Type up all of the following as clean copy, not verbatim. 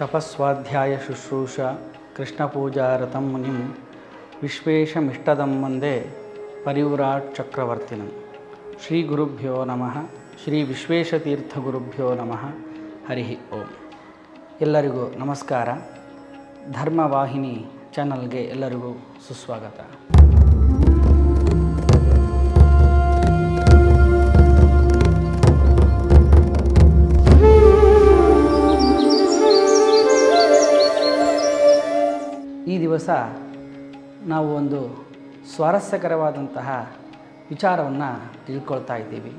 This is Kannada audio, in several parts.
ತಪಸ್ವಾಧ್ಯಾಯ ಶುಶ್ರೂಷ ಕೃಷ್ಣಪೂಜಾರತಂ ಮುನಿಂ ವಿಶ್ವೇಶಮಿಷ್ಟದಂ ವಂದೇ ಪರಿವ್ರಾಟ್ ಚಕ್ರವರ್ತಿನಂ. ಶ್ರೀ ಗುರುಭ್ಯೋ ನಮಃ. ಶ್ರೀ ವಿಶ್ವೇಶತೀರ್ಥಗುರುಭ್ಯೋ ನಮಃ. ಹರಿ ಓಂ. ಎಲ್ಲರಿಗೂ ನಮಸ್ಕಾರ. ಧರ್ಮವಾಹಿನಿ ಚಾನಲ್ಗೆ ಎಲ್ಲರಿಗೂ ಸುಸ್ವಾಗತ. ಈ ದಿವಸ ನಾವು ಒಂದು ಸ್ವಾರಸ್ಯಕರವಾದಂತಹ ವಿಚಾರವನ್ನು ತಿಳ್ಕೊಳ್ತಾ ಇದ್ದೀವಿ.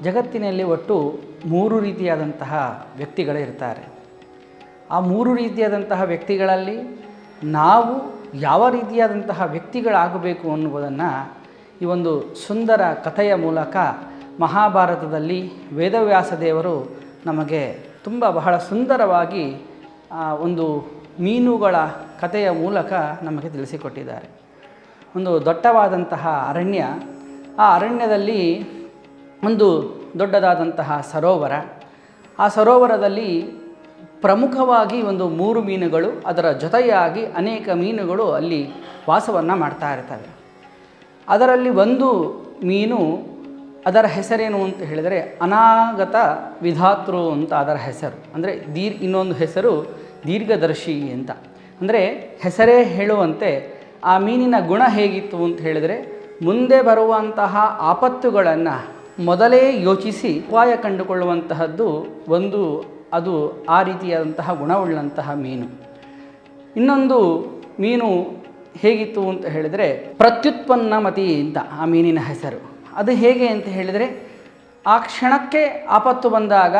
ಜಗತ್ತಿನಲ್ಲಿ ಒಟ್ಟು 3 ರೀತಿಯಾದಂತಹ ವ್ಯಕ್ತಿಗಳು ಇರ್ತಾರೆ. ಆ 3 ರೀತಿಯಾದಂತಹ ವ್ಯಕ್ತಿಗಳಲ್ಲಿ ನಾವು ಯಾವ ರೀತಿಯಾದಂತಹ ವ್ಯಕ್ತಿಗಳಾಗಬೇಕು ಅನ್ನುವುದನ್ನು ಈ ಒಂದು ಸುಂದರ ಕಥೆಯ ಮೂಲಕ ಮಹಾಭಾರತದಲ್ಲಿ ವೇದವ್ಯಾಸ ದೇವರು ನಮಗೆ ಬಹಳ ಸುಂದರವಾಗಿ ಒಂದು ಮೀನುಗಳ ಕಥೆಯ ಮೂಲಕ ನಮಗೆ ತಿಳಿಸಿಕೊಟ್ಟಿದ್ದಾರೆ. ಒಂದು ದೊಡ್ಡವಾದಂತಹ ಅರಣ್ಯ, ಆ ಅರಣ್ಯದಲ್ಲಿ ಒಂದು ದೊಡ್ಡದಾದಂತಹ ಸರೋವರ, ಆ ಸರೋವರದಲ್ಲಿ ಪ್ರಮುಖವಾಗಿ ಒಂದು 3 ಮೀನುಗಳು, ಅದರ ಜೊತೆಯಾಗಿ ಅನೇಕ ಮೀನುಗಳು ಅಲ್ಲಿ ವಾಸವನ್ನು ಮಾಡ್ತಾ ಇರ್ತವೆ. ಅದರಲ್ಲಿ ಒಂದು ಮೀನು, ಅದರ ಹೆಸರೇನು ಅಂತ ಹೇಳಿದರೆ ಅನಾಗತ ವಿಧಾತೃ ಅಂತ ಅದರ ಹೆಸರು. ಅಂದರೆ ಇನ್ನೊಂದು ಹೆಸರು ದೀರ್ಘದರ್ಶಿ ಅಂತ. ಅಂದರೆ ಹೆಸರೇ ಹೇಳುವಂತೆ ಆ ಮೀನಿನ ಗುಣ ಹೇಗಿತ್ತು ಅಂತ ಹೇಳಿದರೆ, ಮುಂದೆ ಬರುವಂತಹ ಆಪತ್ತುಗಳನ್ನು ಮೊದಲೇ ಯೋಚಿಸಿ ಉಪಾಯ ಕಂಡುಕೊಳ್ಳುವಂತಹದ್ದು ಒಂದು, ಅದು ಆ ರೀತಿಯಾದಂತಹ ಗುಣವುಳ್ಳಂತಹ ಮೀನು. ಇನ್ನೊಂದು ಮೀನು ಹೇಗಿತ್ತು ಅಂತ ಹೇಳಿದರೆ ಪ್ರತ್ಯುತ್ಪನ್ನಮತಿ ಅಂತ ಆ ಮೀನಿನ ಹೆಸರು. ಅದು ಹೇಗೆ ಅಂತ ಹೇಳಿದರೆ, ಆ ಕ್ಷಣಕ್ಕೆ ಆಪತ್ತು ಬಂದಾಗ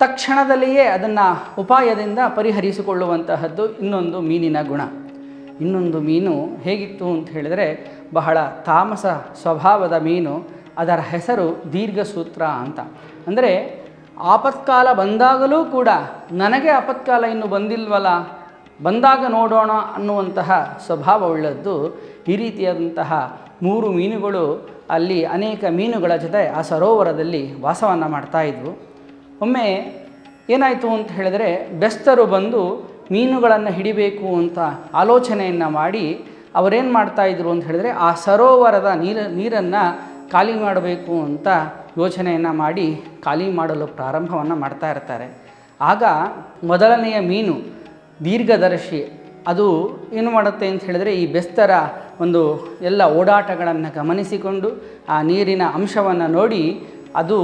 ತಕ್ಷಣದಲ್ಲಿಯೇ ಅದನ್ನು ಉಪಾಯದಿಂದ ಪರಿಹರಿಸಿಕೊಳ್ಳುವಂತಹದ್ದು ಇನ್ನೊಂದು ಮೀನಿನ ಗುಣ. ಇನ್ನೊಂದು ಮೀನು ಹೇಗಿತ್ತು ಅಂತ ಹೇಳಿದರೆ ಬಹಳ ತಾಮಸ ಸ್ವಭಾವದ ಮೀನು. ಅದರ ಹೆಸರು ದೀರ್ಘಸೂತ್ರ ಅಂತ. ಅಂದರೆ ಆಪತ್ಕಾಲ ಬಂದಾಗಲೂ ಕೂಡ ನನಗೆ ಆಪತ್ಕಾಲ ಇನ್ನೂ ಬಂದಿಲ್ವಲ್ಲ, ಬಂದಾಗ ನೋಡೋಣ ಅನ್ನುವಂತಹ ಸ್ವಭಾವವುಳ್ಳದ್ದು. ಈ ರೀತಿಯಾದಂತಹ 3 ಮೀನುಗಳು ಅಲ್ಲಿ ಅನೇಕ ಮೀನುಗಳ ಜೊತೆ ಆ ಸರೋವರದಲ್ಲಿ ವಾಸವನ್ನು ಮಾಡ್ತಾಯಿದ್ವು. ಒಮ್ಮೆ ಏನಾಯಿತು ಅಂತ ಹೇಳಿದರೆ, ಬೆಸ್ತರು ಬಂದು ಮೀನುಗಳನ್ನು ಹಿಡಿಬೇಕು ಅಂತ ಆಲೋಚನೆಯನ್ನು ಮಾಡಿ ಅವರೇನು ಮಾಡ್ತಾಯಿದ್ರು ಅಂತ ಹೇಳಿದರೆ, ಆ ಸರೋವರದ ನೀರನ್ನು ಖಾಲಿ ಮಾಡಬೇಕು ಅಂತ ಯೋಚನೆಯನ್ನು ಮಾಡಿ ಖಾಲಿ ಮಾಡಲು ಪ್ರಾರಂಭವನ್ನು ಮಾಡ್ತಾ ಇರ್ತಾರೆ. ಆಗ ಮೊದಲನೆಯ ಮೀನು ದೀರ್ಘದರ್ಶಿ ಅದು ಏನು ಮಾಡುತ್ತೆ ಅಂತ ಹೇಳಿದರೆ, ಈ ಬೆಸ್ತರ ಒಂದು ಎಲ್ಲ ಓಡಾಟಗಳನ್ನು ಗಮನಿಸಿಕೊಂಡು ಆ ನೀರಿನ ಅಂಶವನ್ನು ನೋಡಿ ಅದು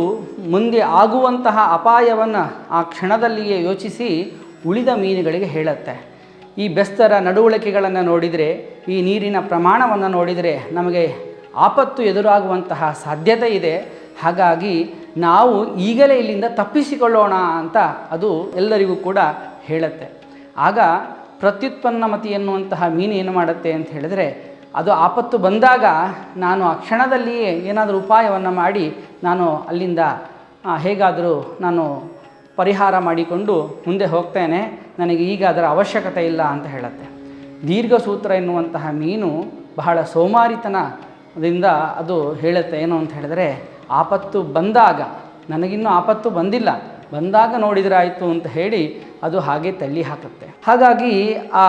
ಮುಂದೆ ಆಗುವಂತಹ ಅಪಾಯವನ್ನು ಆ ಕ್ಷಣದಲ್ಲಿಯೇ ಯೋಚಿಸಿ ಉಳಿದ ಮೀನುಗಳಿಗೆ ಹೇಳುತ್ತೆ. ಈ ಬೆಸ್ತರ ನಡವಳಿಕೆಗಳನ್ನು ನೋಡಿದರೆ, ಈ ನೀರಿನ ಪ್ರಮಾಣವನ್ನು ನೋಡಿದರೆ ನಮಗೆ ಆಪತ್ತು ಎದುರಾಗುವಂತಹ ಸಾಧ್ಯತೆ ಇದೆ. ಹಾಗಾಗಿ ನಾವು ಈಗಲೇ ಇಲ್ಲಿಂದ ತಪ್ಪಿಸಿಕೊಳ್ಳೋಣ ಅಂತ ಅದು ಎಲ್ಲರಿಗೂ ಕೂಡ ಹೇಳುತ್ತೆ. ಆಗ ಪ್ರತ್ಯುತ್ಪನ್ನಮತಿ ಎನ್ನುವಂತಹ ಮೀನು ಏನು ಮಾಡುತ್ತೆ ಅಂತ ಹೇಳಿದರೆ, ಅದು ಆಪತ್ತು ಬಂದಾಗ ನಾನು ಆ ಕ್ಷಣದಲ್ಲಿಯೇ ಏನಾದರೂ ಉಪಾಯವನ್ನು ಮಾಡಿ ನಾನು ಅಲ್ಲಿಂದ ಹೇಗಾದರೂ ನಾನು ಪರಿಹಾರ ಮಾಡಿಕೊಂಡು ಮುಂದೆ ಹೋಗ್ತೇನೆ, ನನಗೆ ಈಗ ಅದರ ಅವಶ್ಯಕತೆ ಇಲ್ಲ ಅಂತ ಹೇಳುತ್ತೆ. ದೀರ್ಘಸೂತ್ರ ಎನ್ನುವಂತಹ ಮೀನು ಬಹಳ ಸೋಮಾರಿತನದಿಂದ ಅದು ಹೇಳುತ್ತೆ ಏನು ಅಂತ ಹೇಳಿದರೆ, ಆಪತ್ತು ಬಂದಾಗ, ನನಗಿನ್ನೂ ಆಪತ್ತು ಬಂದಿಲ್ಲ, ಬಂದಾಗ ನೋಡಿದರೆ ಆಯಿತು ಅಂತ ಹೇಳಿ ಅದು ಹಾಗೆ ತಳ್ಳಿ ಹಾಕುತ್ತೆ. ಹಾಗಾಗಿ ಆ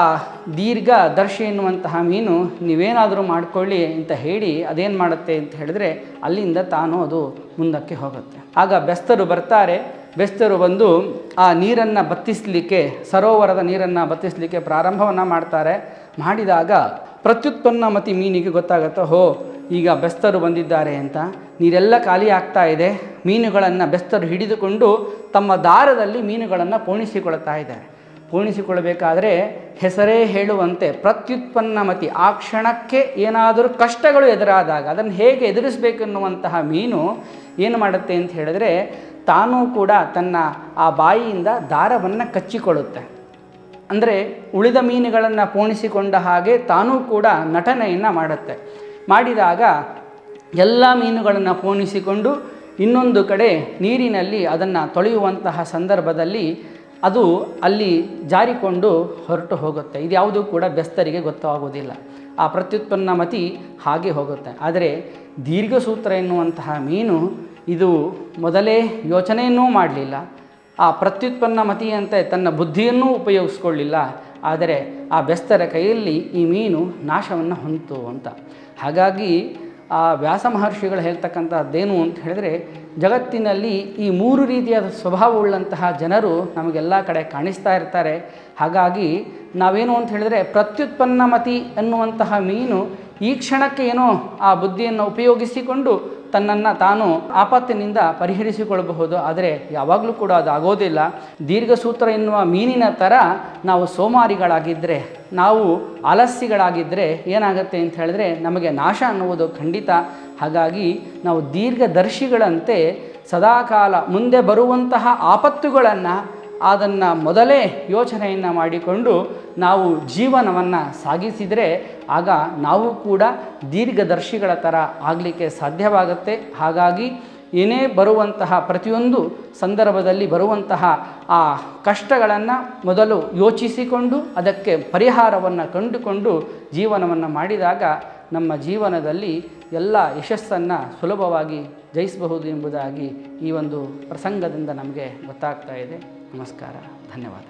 ದೀರ್ಘದರ್ಶಿ ಎನ್ನುವಂತಹ ಮೀನು ನೀವೇನಾದರೂ ಮಾಡಿಕೊಳ್ಳಿ ಅಂತ ಹೇಳಿ ಅದೇನು ಮಾಡುತ್ತೆ ಅಂತ ಹೇಳಿದರೆ, ಅಲ್ಲಿಂದ ತಾನು ಅದು ಮುಂದಕ್ಕೆ ಹೋಗುತ್ತೆ. ಆಗ ಬೆಸ್ತರು ಬರ್ತಾರೆ. ಬೆಸ್ತರು ಬಂದು ಆ ನೀರನ್ನು ಬತ್ತಿಸಲಿಕ್ಕೆ, ಸರೋವರದ ನೀರನ್ನು ಬತ್ತಿಸಲಿಕ್ಕೆ ಪ್ರಾರಂಭವನ್ನು ಮಾಡ್ತಾರೆ. ಮಾಡಿದಾಗ ಪ್ರತ್ಯುತ್ಪನ್ನಮತಿ ಮೀನಿಗೆ ಗೊತ್ತಾಗುತ್ತೆ, ಹೋ ಈಗ ಬೆಸ್ತರು ಬಂದಿದ್ದಾರೆ ಅಂತ. ನೀರೆಲ್ಲ ಖಾಲಿ ಆಗ್ತಾ ಇದೆ. ಮೀನುಗಳನ್ನು ಬೆಸ್ತರು ಹಿಡಿದುಕೊಂಡು ತಮ್ಮ ದಾರದಲ್ಲಿ ಮೀನುಗಳನ್ನು ಪೋಣಿಸಿಕೊಳ್ತಾ ಇದ್ದಾರೆ. ಪೋಣಿಸಿಕೊಳ್ಳಬೇಕಾದ್ರೆ ಹೆಸರೇ ಹೇಳುವಂತೆ ಪ್ರತ್ಯುತ್ಪನ್ನಮತಿ, ಆ ಕ್ಷಣಕ್ಕೆ ಏನಾದರೂ ಕಷ್ಟಗಳು ಎದುರಾದಾಗ ಅದನ್ನು ಹೇಗೆ ಎದುರಿಸಬೇಕೆನ್ನುವಂತಹ ಮೀನು ಏನು ಮಾಡುತ್ತೆ ಅಂತ ಹೇಳಿದರೆ, ತಾನೂ ಕೂಡ ತನ್ನ ಆ ಬಾಯಿಯಿಂದ ದಾರವನ್ನು ಕಚ್ಚಿಕೊಳ್ಳುತ್ತೆ. ಅಂದರೆ ಉಳಿದ ಮೀನುಗಳನ್ನು ಪೋಣಿಸಿಕೊಂಡ ಹಾಗೆ ತಾನೂ ಕೂಡ ನಟನೆಯನ್ನು ಮಾಡುತ್ತೆ. ಮಾಡಿದಾಗ ಎಲ್ಲ ಮೀನುಗಳನ್ನು ಪೋಣಿಸಿಕೊಂಡು ಇನ್ನೊಂದು ಕಡೆ ನೀರಿನಲ್ಲಿ ಅದನ್ನು ತೊಳೆಯುವಂತಹ ಸಂದರ್ಭದಲ್ಲಿ ಅದು ಅಲ್ಲಿ ಜಾರಿಕೊಂಡು ಹೊರಟು ಹೋಗುತ್ತೆ. ಇದು ಯಾವುದೂ ಕೂಡ ಬೆಸ್ತರಿಗೆ ಗೊತ್ತಾಗೋದಿಲ್ಲ. ಆ ಪ್ರತ್ಯುತ್ಪನ್ನಮತಿ ಹಾಗೆ ಹೋಗುತ್ತೆ. ಆದರೆ ದೀರ್ಘಸೂತ್ರ ಎನ್ನುವಂತಹ ಮೀನು ಇದು ಮೊದಲೇ ಯೋಚನೆಯನ್ನೂ ಮಾಡಲಿಲ್ಲ. ಆ ಪ್ರತ್ಯುತ್ಪನ್ನ ಮತಿಯಂತೆ ತನ್ನ ಬುದ್ಧಿಯನ್ನೂ ಉಪಯೋಗಿಸ್ಕೊಳ್ಳಿಲ್ಲ. ಆದರೆ ಆ ಬೆಸ್ತರ ಕೈಯಲ್ಲಿ ಈ ಮೀನು ನಾಶವನ್ನು ಹೊಂದಿತು ಅಂತ. ಹಾಗಾಗಿ ಆ ವ್ಯಾಸ ಮಹರ್ಷಿಗಳು ಹೇಳ್ತಕ್ಕಂಥದ್ದೇನು ಅಂತ ಹೇಳಿದರೆ, ಜಗತ್ತಿನಲ್ಲಿ ಈ 3 ರೀತಿಯಾದ ಸ್ವಭಾವವುಳ್ಳಂತಹ ಜನರು ನಮಗೆಲ್ಲ ಕಡೆ ಕಾಣಿಸ್ತಾ ಇರ್ತಾರೆ. ಹಾಗಾಗಿ ನಾವೇನು ಅಂತ ಹೇಳಿದರೆ, ಪ್ರತ್ಯುತ್ಪನ್ನಮತಿ ಎನ್ನುವಂತಹ ಮೀನು ಈ ಕ್ಷಣಕ್ಕೆ ಏನೋ ಆ ಬುದ್ಧಿಯನ್ನು ಉಪಯೋಗಿಸಿಕೊಂಡು ತನ್ನನ್ನು ತಾನು ಆಪತ್ತಿನಿಂದ ಪರಿಹರಿಸಿಕೊಳ್ಳಬಹುದು. ಆದರೆ ಯಾವಾಗಲೂ ಕೂಡ ಅದು ಆಗೋದಿಲ್ಲ. ದೀರ್ಘಸೂತ್ರ ಎನ್ನುವ ಮೀನಿನ ಥರ ನಾವು ಸೋಮಾರಿಗಳಾಗಿದ್ದರೆ, ನಾವು ಆಲಸ್ಯಗಳಾಗಿದ್ದರೆ ಏನಾಗುತ್ತೆ ಅಂತ ಹೇಳಿದ್ರೆ ನಮಗೆ ನಾಶ ಅನ್ನುವುದು ಖಂಡಿತ. ಹಾಗಾಗಿ ನಾವು ದೀರ್ಘದರ್ಶಿಗಳಂತೆ ಸದಾಕಾಲ ಮುಂದೆ ಬರುವಂತಹ ಆಪತ್ತುಗಳನ್ನು ಅದನ್ನು ಮೊದಲೇ ಯೋಚನೆಯನ್ನು ಮಾಡಿಕೊಂಡು ನಾವು ಜೀವನವನ್ನು ಸಾಗಿಸಿದರೆ ಆಗ ನಾವು ಕೂಡ ದೀರ್ಘದರ್ಶಿಗಳ ಥರ ಆಗಲಿಕ್ಕೆ ಸಾಧ್ಯವಾಗುತ್ತೆ. ಹಾಗಾಗಿ ಏನೇ ಬರುವಂತಹ ಪ್ರತಿಯೊಂದು ಸಂದರ್ಭದಲ್ಲಿ ಬರುವಂತಹ ಆ ಕಷ್ಟಗಳನ್ನು ಮೊದಲು ಯೋಚಿಸಿಕೊಂಡು ಅದಕ್ಕೆ ಪರಿಹಾರವನ್ನು ಕಂಡುಕೊಂಡು ಜೀವನವನ್ನು ಮಾಡಿದಾಗ ನಮ್ಮ ಜೀವನದಲ್ಲಿ ಎಲ್ಲ ಯಶಸ್ಸನ್ನು ಸುಲಭವಾಗಿ ಜಯಿಸಬಹುದು ಎಂಬುದಾಗಿ ಈ ಒಂದು ಪ್ರಸಂಗದಿಂದ ನಮಗೆ ಗೊತ್ತಾಗ್ತಾ ಇದೆ. ನಮಸ್ಕಾರ, ಧನ್ಯವಾದ.